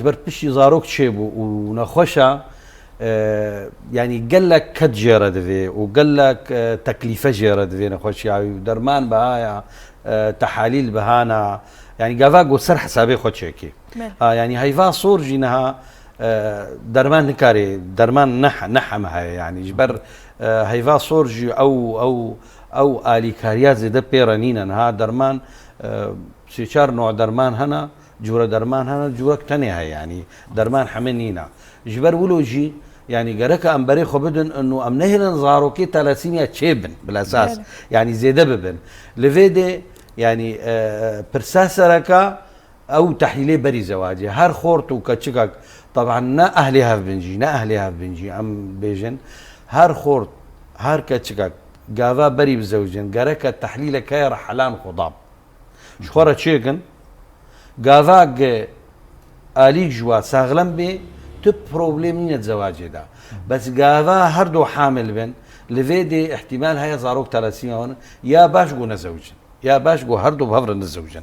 جبر بشي زاروك تشيبو ونخوشا يعني قال لك كد جيرة دفي وقال لك تكلفة جيرة دفي نخوش يعني درمان بهايا تحاليل بهانا يعني قافاق وسر حسابي خوتشيكي يعني هيفا صور جينها درمان نكاري درمان نحم هاي يعني جبر هيفا صور جي او آلي كاريات زي بيرانينا ها درمان سيشار نوع درمان هنا جورا درمان هنا جورا تانية يعني درمان حمنينا جبر ولوجي يعني قرك أمبري خبدن إنه أمنهلن زاروكي 30 تشيبن بالأساس يعني زيادة ببن لفيدي يعني برساسركا أو تحليلي بري زواجي هر خورتو كتشكك طبعا نا أهلها في بنجي أم بيجن هر خورت هر كتشكك قافا بري بزوجن قرك التحليل كاير حلان خضاب شخورة تشيكن قافاق آليك جوا ساغلم بي تو بروبليم نيت زواجي دا بس قافا هردو حامل بن لفيدي احتمال هيا زاروك 30 هون يا باش قو نزوجن يا باش قو هردو بهفر نزوجن